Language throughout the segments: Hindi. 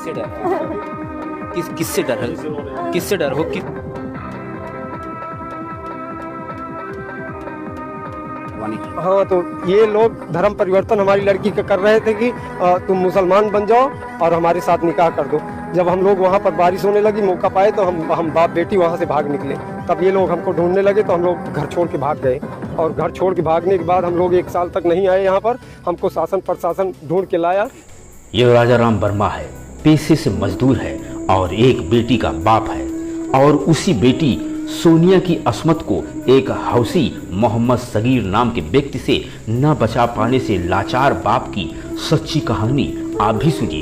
किससे डर है? किससे डर है? किससे डर हो? हाँ, तो ये लोग धर्म परिवर्तन हमारी लड़की का कर रहे थे कि तुम मुसलमान बन जाओ और हमारे साथ निकाह कर दो। जब हम लोग वहाँ पर बारिश होने लगी, मौका पाए तो हम बाप बेटी वहाँ से भाग निकले। तब ये लोग हमको ढूंढने लगे तो हम लोग घर छोड़ के भाग गए। और घर छोड़ के भागने के बाद हम लोग 1 साल तक नहीं आए यहाँ पर। हमको शासन प्रशासन ढूंढ के लाया। ये राजा राम वर्मा है, पेशे से मजदूर है और एक बेटी का बाप है। और उसी बेटी सोनिया की अस्मत को एक हौसी मोहम्मद सगीर नाम के व्यक्ति से न बचा पाने से लाचार बाप की सच्ची कहानी आप भी सुनिए।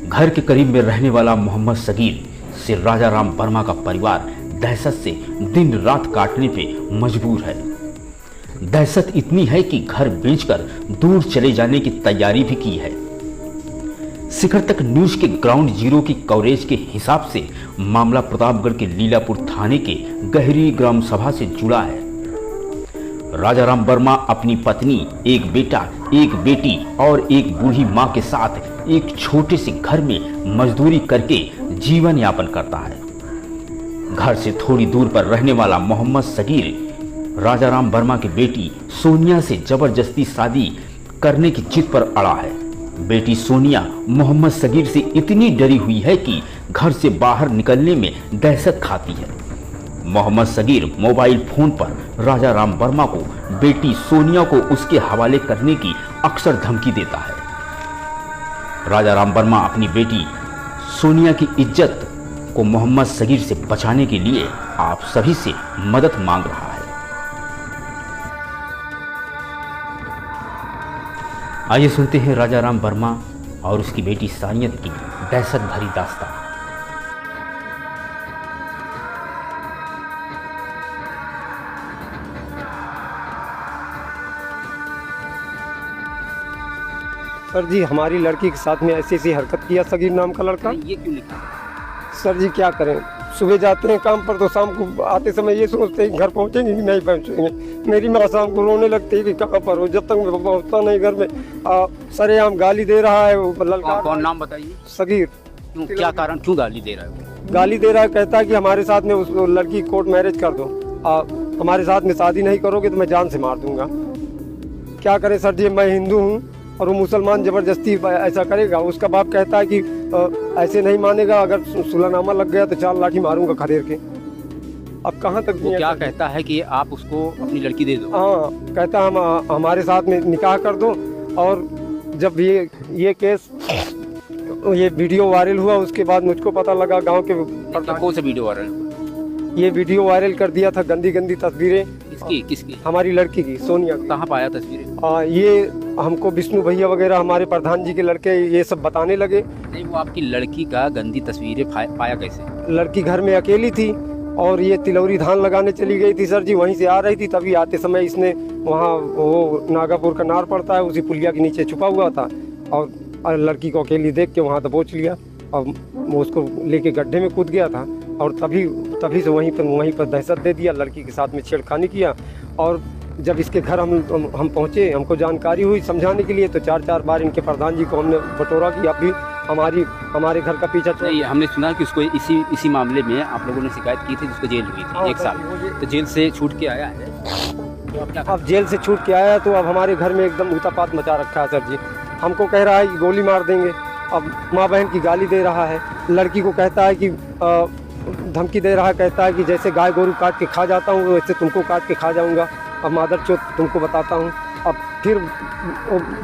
घर के करीब में रहने वाला मोहम्मद सगीर से राजा राम वर्मा का परिवार दहशत से दिन रात काटने पे मजबूर है। दहशत इतनी है कि घर बेचकर दूर चले जाने की तैयारी भी की है। शिखर तक न्यूज के ग्राउंड जीरो की कवरेज के हिसाब से मामला प्रतापगढ़ के लीलापुर थाने के गहरी ग्राम सभा से जुड़ा है। राजा राम वर्मा अपनी पत्नी, एक बेटा, एक बेटी और एक बूढ़ी मां के साथ एक छोटे से घर में मजदूरी करके जीवन यापन करता है। घर से थोड़ी दूर पर रहने वाला मोहम्मद सगीर राजा राम वर्मा की बेटी सोनिया से जबरदस्ती शादी करने की जिद पर अड़ा है। बेटी सोनिया मोहम्मद सगीर से इतनी डरी हुई है कि घर से बाहर निकलने में दहशत खाती है। मोहम्मद सगीर मोबाइल फोन पर राजा राम वर्मा को बेटी सोनिया को उसके हवाले करने की अक्सर धमकी देता है। राजा राम वर्मा अपनी बेटी सोनिया की इज्जत को मोहम्मद सगीर से बचाने के लिए आप सभी से मदद मांग रहा है। आइए सुनते हैं राजा राम वर्मा और उसकी बेटी सानियत की दहशत भरी दास्तान। सर जी, हमारी लड़की के साथ में ऐसी ऐसी हरकत किया सगीर नाम का लड़का। ये क्यों लिखा? सर जी क्या करें, सुबह जाते हैं काम पर तो शाम को आते समय ये सोचते हैं घर पहुंचेंगे कि नहीं पहुंचेंगे। मेरी माँ शाम को रोने लगती है कि कहाँ पर हो। जब तक मैं पहुंचता नहीं घर में, सरेआम गाली दे रहा है वो लड़का। कौन नाम बताइए? सगीर। क्यों, क्या कारण, क्यों गाली दे रहा है? गाली दे रहा है, कहता है कि हमारे साथ में उस लड़की कोर्ट मैरिज कर दो, हमारे साथ में शादी नहीं करोगे तो मैं जान से मार दूंगा। क्या करें सर जी, मैं हिंदू हूँ और वो मुसलमान जबरदस्ती ऐसा करेगा। उसका बाप कहता है कि ऐसे नहीं मानेगा, अगर सुलहनामा लग गया तो 4 लाठी मारूंगा खदेड़ के। अब कहाँ तक वो क्या कहता है कि आप उसको अपनी लड़की दे दो? हाँ, कहता है हमारे साथ में निकाह कर दो। और जब ये केस, ये वीडियो वायरल हुआ, उसके बाद मुझको पता लगा गांव के। कौन सा वीडियो वायरल? ये वीडियो वायरल कर दिया था, गंदी गंदी तस्वीरें। किसकी? हमारी लड़की की, सोनिया। कहाँ पाया तस्वीरें? ये हमको विष्णु भैया वगैरह हमारे प्रधान जी के लड़के ये सब बताने लगे। नहीं, वो आपकी लड़की का गंदी तस्वीरें पाया कैसे? लड़की घर में अकेली थी और ये तिलौरी धान लगाने चली गई थी सर जी, वहीं से आ रही थी। तभी आते समय इसने वहाँ वो नागापुर का नार पड़ता है, उसी पुलिया के नीचे छुपा हुआ था और लड़की को अकेली देख के वहाँ दबोच लिया और वो उसको लेके गड्ढे में कूद गया था। और तभी से वहीं पर दहशत दे दिया, लड़की के साथ में छेड़खानी किया। और जब इसके घर हम पहुँचे, हमको जानकारी हुई समझाने के लिए, तो 4 बार इनके प्रधान जी को हमने बटोरा कि अब भी हमारे घर का पीछा नहीं। हमने सुना कि उसको इसी मामले में आप लोगों ने शिकायत की थी, जिसको जेल हुई थी 1 साल, तो जेल से छूट के आया है। अब जेल से छूट के आया तो अब हमारे घर में एकदम ऊतापात मचा रखा है सर जी। हमको कह रहा है कि गोली मार देंगे, अब माँ बहन की गाली दे रहा है। लड़की को कहता है कि धमकी दे रहा है, कहता है कि जैसे गाय गोरू काट के खा जाता हूँ वैसे तुमको काट के खा जाऊँगा, अब मादर चोत तुमको बताता हूँ। अब फिर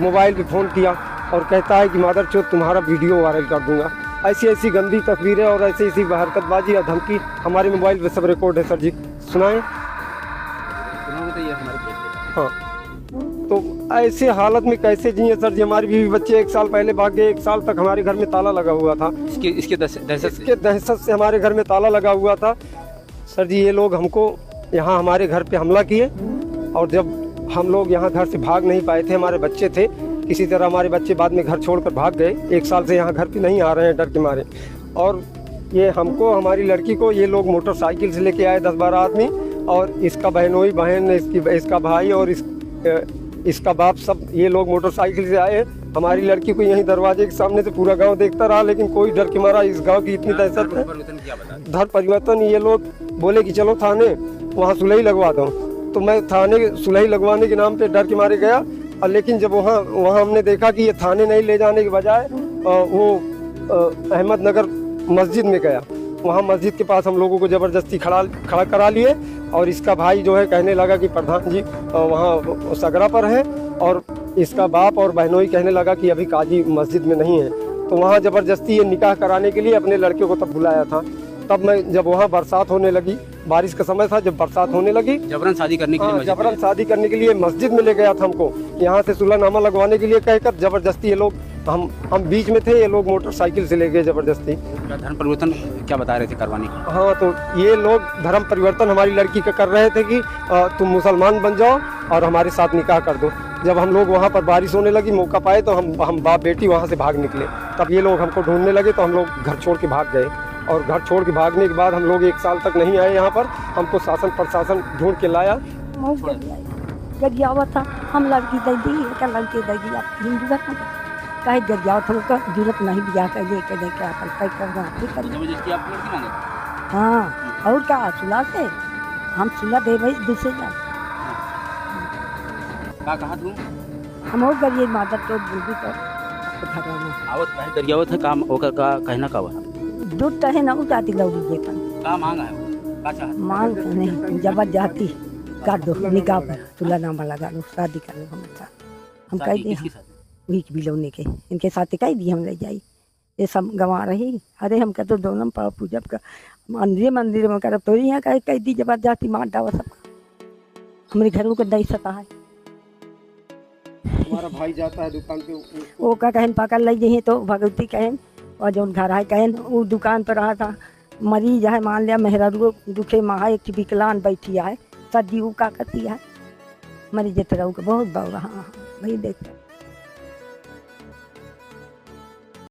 मोबाइल पे फ़ोन किया और कहता है कि मादर चोत तुम्हारा वीडियो वायरल कर दूंगा। ऐसी ऐसी गंदी तस्वीरें और ऐसी ऐसी हरकतबाजी या धमकी हमारे मोबाइल पे सब रिकॉर्ड है सर जी। सुनाएं? तो ये हमारे हाँ, तो ऐसे हालत में कैसे जिए सर जी। हमारी बीवी बच्चे 1 साल पहले भाग गए, 1 साल तक हमारे घर में ताला लगा हुआ था। इसके दहशत से हमारे घर में ताला लगा हुआ था सर जी। ये लोग हमको यहाँ हमारे घर पे हमला किए और जब हम लोग यहाँ घर से भाग नहीं पाए थे, हमारे बच्चे थे, किसी तरह हमारे बच्चे बाद में घर छोड़कर भाग गए। 1 साल से यहाँ घर पे नहीं आ रहे हैं डर के मारे। और ये हमको, हमारी लड़की को ये लोग मोटरसाइकिल से लेके आए 10-12 आदमी, और इसका बहन, इसका भाई और इसका बाप, सब ये लोग मोटरसाइकिल से आए हमारी लड़की को यहीं दरवाजे के सामने से पूरा गांव देखता रहा, लेकिन कोई डर के मारा इस गांव की इतनी दहशत है। धर्म परिवर्तन ये लोग बोले कि चलो थाने वहाँ सुलही लगवा दो, तो मैं थाने सुलही लगवाने के नाम पे डर के मारे गया। और लेकिन जब वहाँ हमने देखा कि ये थाने नहीं ले जाने के बजाय वो अहमदनगर मस्जिद में गया, वहाँ मस्जिद के पास हम लोगों को ज़बरदस्ती खड़ा करा लिए। और इसका भाई जो है कहने लगा कि प्रधान जी वहाँ सगरा पर है, और इसका बाप और बहनोई कहने लगा कि अभी काजी मस्जिद में नहीं है। तो वहाँ ज़बरदस्ती ये निकाह कराने के लिए अपने लड़के को तब बुलाया था। तब मैं जब वहाँ बरसात होने लगी, बारिश का समय था, जब बरसात होने लगी, जबरन शादी करने के लिए जबरन शादी करने के लिए मस्जिद में ले गया था हमको, यहाँ से सुलहनामा लगवाने के लिए कहकर ज़बरदस्ती ये लोग, हम बीच में थे, ये लोग मोटरसाइकिल से ले गए ज़बरदस्ती। धर्म परिवर्तन क्या बता रहे थे करवाने की? हाँ, तो ये लोग धर्म परिवर्तन हमारी लड़की का कर रहे थे कि तुम मुसलमान बन जाओ और हमारे साथ निकाह कर दो। जब हम लोग वहाँ पर बारिश होने लगी, मौका पाए तो हम बाप बेटी वहाँ से भाग निकले। तब ये लोग हमको ढूंढने लगे, तो हम लोग घर छोड़ के भाग गए। और घर छोड़ के भागने के बाद हम लोग 1 साल तक नहीं आए यहाँ पर। हमको शासन प्रशासन ढूंढ के लाया। गरियावा था, हम लड़की दे दी, क्या लड़के दे दी, आप हिंदू धर्म कहे गरियावा था, उसका जरूरत नहीं बिया कर दे के क्या कर। हाँ, और क्या सुला से हम सुला दे भाई दूसरे जान कहा तू हम और गरिए मादर तो बुलबुल तो भगवान आवत कहे गरियावा था काम ओकर का कहना का बा दूध है ना उताती लौड़ी जेपन का मांग है वो का चाहत मांग नहीं जबरदस्ती कर दो, निकाह पर तुलनामा लगा दो, शादी कर लो। हम कह दिए वही बिलौने के इनके साथ कह दिए हम ले जाई, ये सब गंवा रही। अरे हम कह तो दोनों पाव पूजब का मंदिर में कर, तो यहाँ कह दी जबरदस्ती मार डावा सबका। हमारे घरों को दही सता है। हमारा भाई जाता है दुकान पे, वो का कहन पकड़ ले जाइए तो भगवती कहन, और जो घर है कहन वो दुकान पर रहा था, मरीज है, मान लिया मेहरारू दुखे महा एक विकलांग बैठी है, सर्दी का करती है, मरीज तरह बहुत बौ रहा भाई देखते